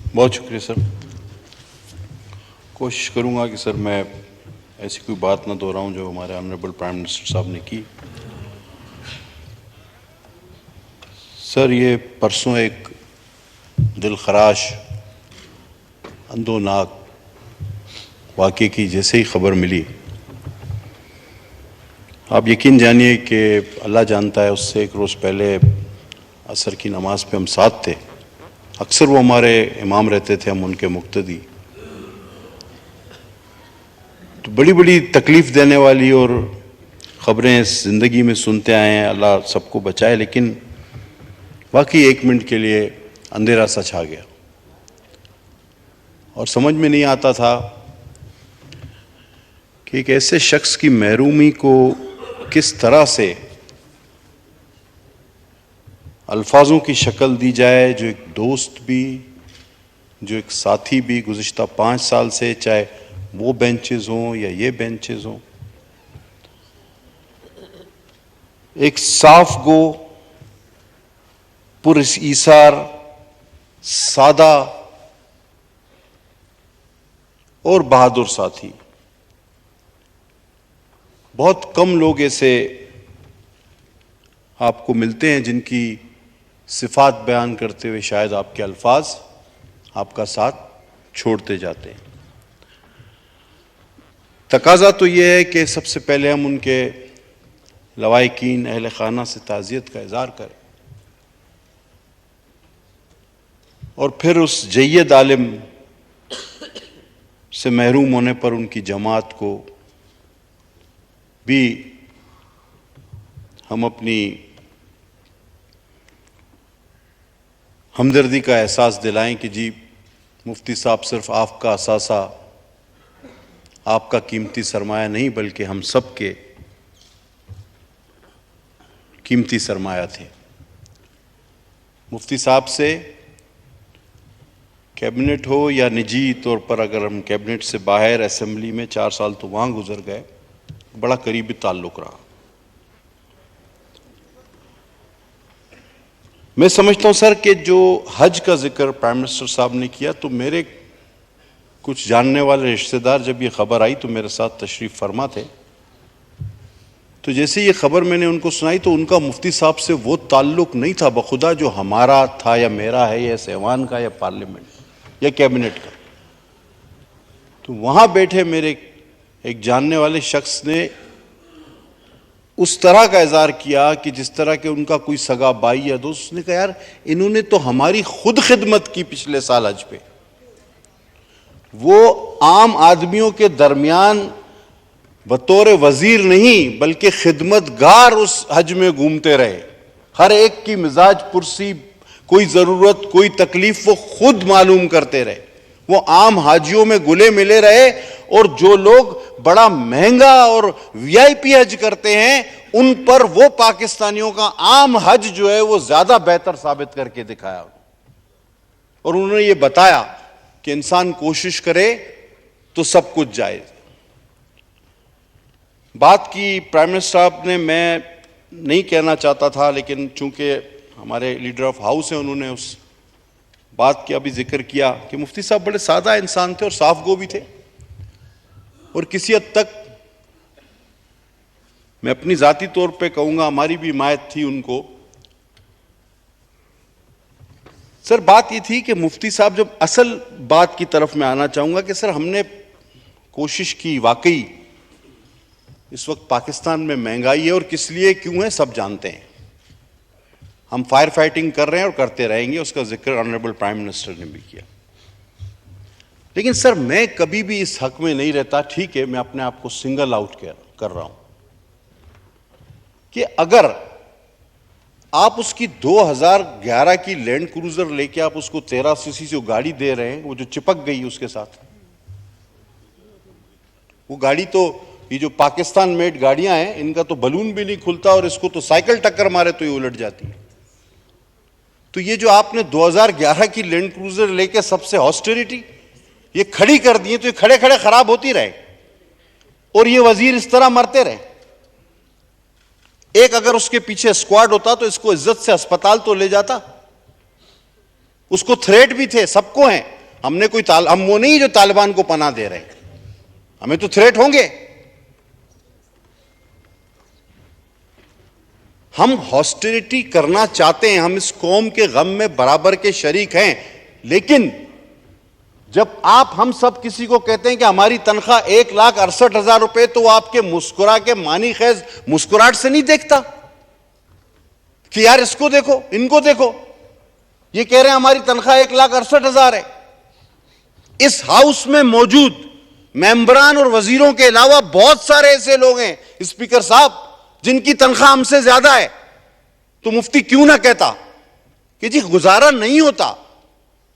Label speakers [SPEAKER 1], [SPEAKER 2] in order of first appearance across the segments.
[SPEAKER 1] बहुत शुक्रिया सर। कोशिश करूंगा कि सर मैं ऐसी कोई बात ना दोहराऊं जो हमारे ऑनरेबल प्राइम मिनिस्टर साहब ने की। सर ये परसों एक दिलखराश अंदोनाक वाक़े की जैसे ही खबर मिली, आप यकीन जानिए कि अल्लाह जानता है उससे एक रोज़ पहले असर की नमाज पे हम साथ थे। अक्सर वो हमारे इमाम रहते थे, हम उनके मुक्तदी। तो बड़ी बड़ी तकलीफ़ देने वाली और ख़बरें ज़िंदगी में सुनते आए हैं, अल्लाह सबको बचाए, लेकिन वाकई एक मिनट के लिए अंधेरा सा छा गया और समझ में नहीं आता था कि एक ऐसे शख्स की महरूमी को किस तरह से अल्फाजों की शक्ल दी जाए, जो एक दोस्त भी, जो एक साथी भी गुज़िश्ता 5 साल से, चाहे वो बेंचेस हों या ये बेंचेस हों, एक साफ गो, पुरईसार, सादा और बहादुर साथी। बहुत कम लोग ऐसे आपको मिलते हैं जिनकी सिफात बयान करते हुए शायद आपके अल्फाज आपका साथ छोड़ते जाते हैं। तकाजा तो ये है कि सबसे पहले हम उनके लवाहिकीन अहल खाना से ताज़ियत का इज़हार करें और फिर उस जय्यद आलिम से महरूम होने पर उनकी जमात को भी हम अपनी हमदर्दी का एहसास दिलाएं कि जी मुफ्ती साहब सिर्फ आपका असासा, आपका कीमती सरमाया नहीं, बल्कि हम सब के कीमती सरमाया थे। मुफ्ती साहब से कैबिनेट हो या निजी तौर पर, अगर हम कैबिनेट से बाहर असेंबली में 4 साल तो वहाँ गुजर गए, बड़ा करीबी ताल्लुक़ रहा। मैं समझता हूँ सर कि जो हज का जिक्र प्राइम मिनिस्टर साहब ने किया, तो मेरे कुछ जानने वाले रिश्तेदार जब ये खबर आई तो मेरे साथ तशरीफ़ फरमा थे। तो जैसे ये खबर मैंने उनको सुनाई तो उनका मुफ्ती साहब से वो ताल्लुक़ नहीं था बखुदा जो हमारा था या मेरा है या सेवान का या पार्लियामेंट या कैबिनेट का। तो वहाँ बैठे मेरे एक जानने वाले शख्स ने उस तरह का इज़हार किया कि जिस तरह के उनका कोई सगा भाई या दोस्त। उसने कहा यार इन्होंने तो हमारी खुद खिदमत की पिछले साल हज पे। वो आम आदमियों के दरमियान बतौर वजीर नहीं बल्कि खिदमतगार उस हज में घूमते रहे। हर एक की मिजाज पुरसी, कोई ज़रूरत, कोई तकलीफ वो खुद मालूम करते रहे। वो आम हाजियों में गुले मिले रहे और जो लोग बड़ा महंगा और वीआईपी हज करते हैं उन पर वो पाकिस्तानियों का आम हज जो है वो ज्यादा बेहतर साबित करके दिखाया। और उन्होंने ये बताया कि इंसान कोशिश करे तो सब कुछ जायज। बात की प्राइम मिनिस्टर साहब ने, मैं नहीं कहना चाहता था, लेकिन चूंकि हमारे लीडर ऑफ हाउस हैं, उन्होंने उस बात की अभी जिक्र किया कि मुफ्ती साहब बड़े सादा इंसान थे और साफ गो भी थे। और किसी हद तक मैं अपनी जाती तौर पे कहूंगा हमारी भी हिमायत थी उनको। सर बात ये थी कि मुफ्ती साहब, जब असल बात की तरफ मैं आना चाहूंगा कि सर हमने कोशिश की, वाकई इस वक्त पाकिस्तान में महंगाई है और किस लिए क्यों है सब जानते हैं। हम फायर फाइटिंग कर रहे हैं और करते रहेंगे, उसका जिक्र ऑनरेबल प्राइम मिनिस्टर ने भी किया। लेकिन सर मैं कभी भी इस हक में नहीं रहता, ठीक है मैं अपने आप को सिंगल आउट कर रहा हूं, कि अगर आप उसकी 2011 की लैंड क्रूजर लेके आप उसको 13 सीसी जो गाड़ी दे रहे हैं, वो जो चिपक गई उसके साथ, वो गाड़ी तो, ये जो पाकिस्तान मेड गाड़ियां हैं इनका तो बलून भी नहीं खुलता और इसको तो साइकिल टक्कर मारे तो ये उलट जाती है। तो ये जो आपने 2011 की लैंड क्रूजर लेके सबसे ऑस्टेरिटी ये खड़ी कर दी है, तो ये खड़े खड़े खराब होती रहे और ये वजीर इस तरह मरते रहे। एक अगर उसके पीछे स्क्वाड होता तो इसको इज्जत से अस्पताल तो ले जाता। उसको थ्रेट भी थे, सबको हैं, हम वो नहीं जो तालिबान को पनाह दे रहे हैं, हमें तो थ्रेट होंगे। हम हॉस्टिलिटी करना चाहते हैं, हम इस कौम के गम में बराबर के शरीक हैं, लेकिन जब आप हम सब किसी को कहते हैं कि हमारी तनख्वाह 1,68,000 रुपए, तो वो आपके मुस्कुरा के मानी खैज मुस्कुराहट से नहीं देखता कि यार इसको देखो, इनको देखो, ये कह रहे हैं हमारी तनख्वाह 1,68,000 है। इस हाउस में मौजूद मेंबरान और वजीरों के अलावा बहुत सारे ऐसे लोग हैं स्पीकर साहब जिनकी तनख्वाह हमसे ज्यादा है। तो मुफ्ती क्यों ना कहता कि जी गुजारा नहीं होता,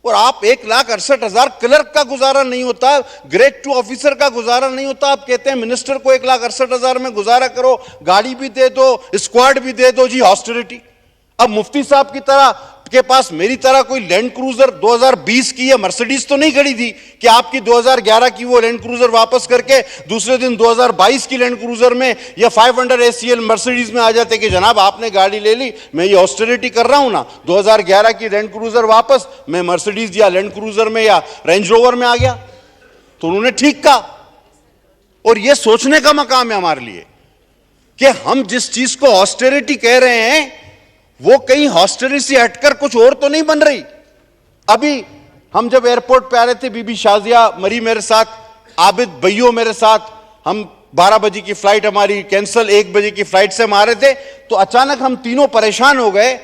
[SPEAKER 1] और आप 1,68,000, क्लर्क का गुजारा नहीं होता, ग्रेड 2 ऑफिसर का गुजारा नहीं होता, आप कहते हैं मिनिस्टर को 1,68,000 में गुजारा करो, गाड़ी भी दे दो, स्क्वाड भी दे दो, जी हॉस्टिलिटी। अब मुफ्ती साहब की तरह के पास मेरी तरह कोई लैंड क्रूजर 2020 की या मर्सिडीज तो नहीं खड़ी थी कि आपकी 2011 की वो लैंड क्रूजर वापस करके दूसरे दिन 2022 की लैंड क्रूजर में या 500 ACL मर्सिडीज में आ जाते कि जनाब आपने गाड़ी ले ली, मैं ये ऑस्टेरिटी कर रहा हूं ना, 2011 की लैंड क्रूजर वापस, मैं मर्सिडीज या लैंड क्रूजर में या रेंज रोवर में आ गया। तो उन्होंने ठीक कहा, और ये सोचने का मकाम है हमारे लिए कि हम जिस चीज को ऑस्टेरिटी कह रहे हैं वो कहीं हॉस्टेलिटी से हटकर कुछ और तो नहीं बन रही। अभी हम जब एयरपोर्ट पे आ रहे थे, बीबी शाजिया मरी मेरे साथ, आबिद भैयो मेरे साथ, हम 12 बजे की फ्लाइट हमारी कैंसिल, 1 बजे की फ्लाइट से हम आ रहे थे, तो अचानक हम तीनों परेशान हो गए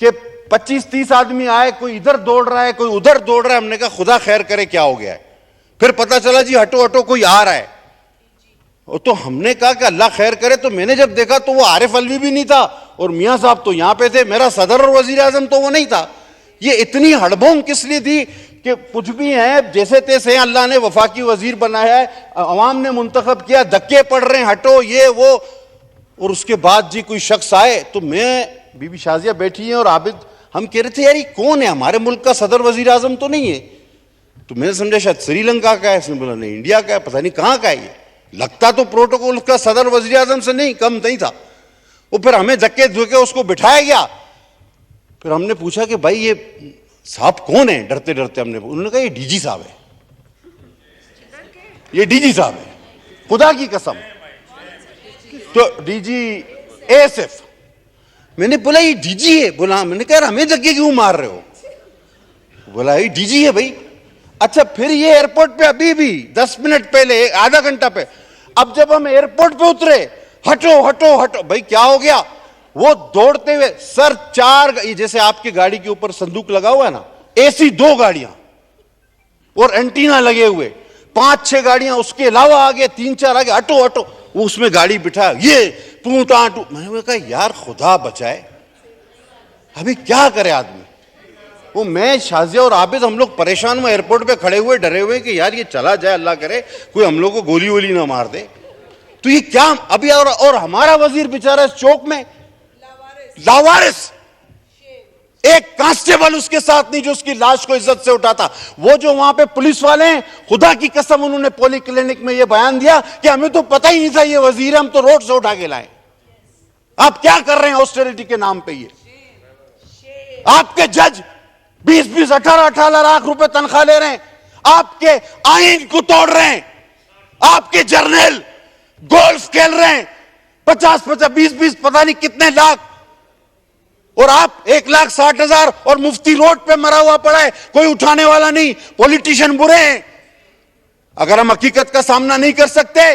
[SPEAKER 1] कि 25-30 आदमी आए, कोई इधर दौड़ रहा है, कोई उधर दौड़ रहा है। हमने कहा खुदा खैर करे क्या हो गया है। फिर पता चला जी हटो हटो कोई आ रहा है। तो हमने कहा कि अल्लाह खैर करे। तो मैंने जब देखा तो वो आरिफ अलवी भी नहीं था और मियां साहब तो यहां पे थे, मेरा सदर और वजीर आजम तो वो नहीं था। ये इतनी हड़बोंग किस लिए थी कि कुछ भी है जैसे तैसे, अल्लाह ने वफाकी वजीर बनाया है, अवाम ने मुंतखब किया, धक्के पड़ रहे हैं, हटो ये वो। और उसके बाद जी कोई शख्स आए, तो मैं, बीबी शाजिया बैठी है और आबिद, हम कह रहे थे यार ये कौन है, हमारे मुल्क का सदर वजीर आजम तो नहीं है। तो मैंने समझा शायद श्रीलंका का है, इसने बोला नहीं इंडिया का है, पता नहीं कहां का है ये, लगता तो प्रोटोकॉल का सदर वजीर आजम से नहीं कम नहीं था। वो फिर हमें धक्के धुके उसको बिठाया गया। फिर हमने पूछा कि भाई ये साहब कौन है, डरते डरते हमने, उन्होंने कहा ये डीजी साहब है, ये डीजी साहब है, खुदा की कसम। तो डीजी ASF। मैंने बोला ये डीजी है, बोला मैंने कहा हमें धक्के क्यों मार रहे हो, बोला ये डीजी है भाई। अच्छा फिर ये एयरपोर्ट पे अभी भी 10 मिनट पहले, आधा घंटा पे, अब जब हम एयरपोर्ट पे उतरे, हटो हटो हटो, भाई क्या हो गया। वो दौड़ते हुए सर 4, जैसे आपकी गाड़ी के ऊपर संदूक लगा हुआ है ना, AC 2 गाड़ियां और एंटीना लगे हुए, 5-6 गाड़ियां उसके अलावा आगे 3-4 आगे, हटो हटो। वो उसमें गाड़ी बिठा, ये पूटा टू। मैंने कहा यार खुदा बचाए, अभी क्या करे आदमी। वो मैं, शाजिया और आबिद, हम लोग परेशान हुए, एयरपोर्ट पे खड़े हुए डरे हुए कि यार ये चला जाए, अल्लाह करे कोई हम लोग को गोली वोली ना मार दे। तो ये क्या अभी, और हमारा वजीर बेचारा चौक में लावारिस, एक कांस्टेबल उसके साथ नहीं जो उसकी लाश को इज्जत से उठाता। वो जो वहां पे पुलिस वाले हैं, खुदा की कसम उन्होंने पोली क्लिनिक में ये बयान दिया कि हमें तो पता ही नहीं था ये वजीर, हम तो रोड से उठा के लाए। आप क्या कर रहे हैं ऑस्टेरिटी के नाम पे। ये आपके जज 20-20, 18-18 लाख रुपए तनख्वाह ले रहे हैं, आपके आइन को तोड़ रहे हैं, आपके जर्नल गोल्फ खेल रहे हैं 50-50, 20-20 पता नहीं कितने लाख, और आप 1,60,000 और मुफ्ती रोड पे मरा हुआ पड़ा है, कोई उठाने वाला नहीं। पॉलिटिशियन बुरे हैं। अगर हम हकीकत का सामना नहीं कर सकते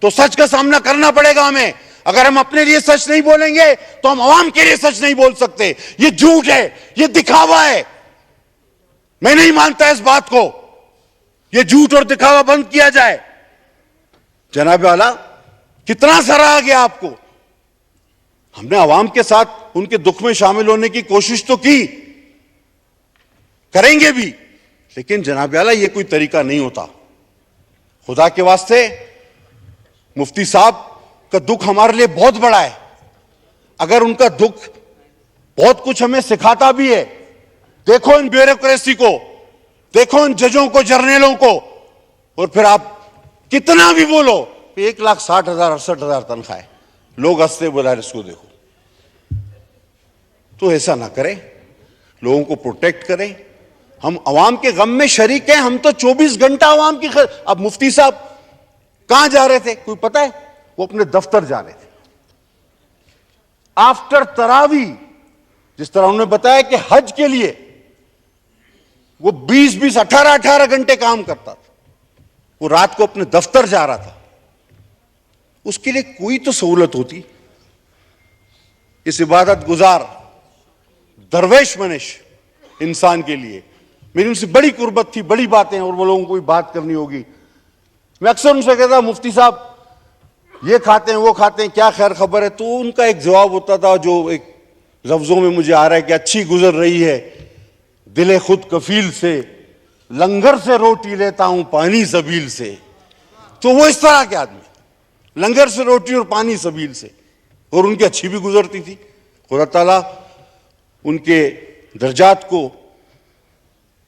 [SPEAKER 1] तो सच का सामना करना पड़ेगा हमें। अगर हम अपने लिए सच नहीं बोलेंगे तो हम आवाम के लिए सच नहीं बोल सकते। ये झूठ है, ये दिखावा है। मैं नहीं मानता इस बात को। ये झूठ और दिखावा बंद किया जाए। जनाब वाला कितना सराहा गया आपको। हमने आवाम के साथ उनके दुख में शामिल होने की कोशिश तो की, करेंगे भी, लेकिन जनाब वाला ये कोई तरीका नहीं होता। खुदा के वास्ते मुफ्ती साहब का दुख हमारे लिए बहुत बड़ा है। अगर उनका दुख बहुत कुछ हमें सिखाता भी है, देखो इन ब्यूरोक्रेसी को, देखो इन जजों को, जर्नलों को, और फिर आप कितना भी बोलो 1,60,000 68,000 तनख्वाह है, लोग हंसते बोला इसको देखो। तो ऐसा ना करें, लोगों को प्रोटेक्ट करें, हम अवाम के गम में शरीक हैं, हम तो 24 घंटा अवाम की अब मुफ्ती साहब कहां जा रहे थे कोई पता है? वो अपने दफ्तर जा रहे थे आफ्टर तरावी। जिस तरह उन्होंने बताया कि हज के लिए वो 20-20, 18-18 घंटे काम करता था, वो रात को अपने दफ्तर जा रहा था। उसके लिए कोई तो सहूलत होती। इस इबादत गुजार दरवेश मनिश इंसान के लिए मेरी उनसे बड़ी कुर्बत थी, बड़ी बातें, और वो लोगों को भी बात करनी होगी। मैं अक्सर उनसे कहता, मुफ्ती साहब ये खाते हैं वो खाते हैं, क्या खैर खबर है? तो उनका एक जवाब होता था जो एक लफ्जों में मुझे आ रहा है कि अच्छी गुजर रही है, दिले खुद कफील से, लंगर से रोटी लेता हूं पानी सबील से। तो वो इस तरह के आदमी, लंगर से रोटी और पानी सबील से, और उनकी अच्छी भी गुजरती थी। खुदा ताला उनके दर्जात को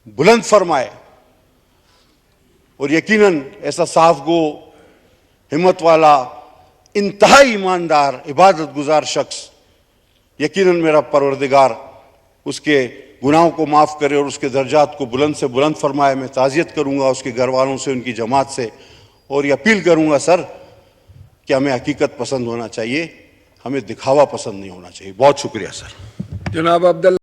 [SPEAKER 1] बुलंद फरमाए, और यकीनन ऐसा साफ गो, हिम्मत वाला, इंतहाई ईमानदार, इबादत गुजार शख्स, यकीनन मेरा परवरदिगार उसके गुनाहों को माफ़ करे और उसके दर्जात को बुलंद से बुलंद फरमाए। मैं ताज़ियत करूँगा उसके घर वालों से, उनकी जमात से, और ये अपील करूँगा सर कि हमें हकीकत पसंद होना चाहिए, हमें दिखावा पसंद नहीं होना चाहिए। बहुत शुक्रिया सर।
[SPEAKER 2] जनाब अब्दुल्ला।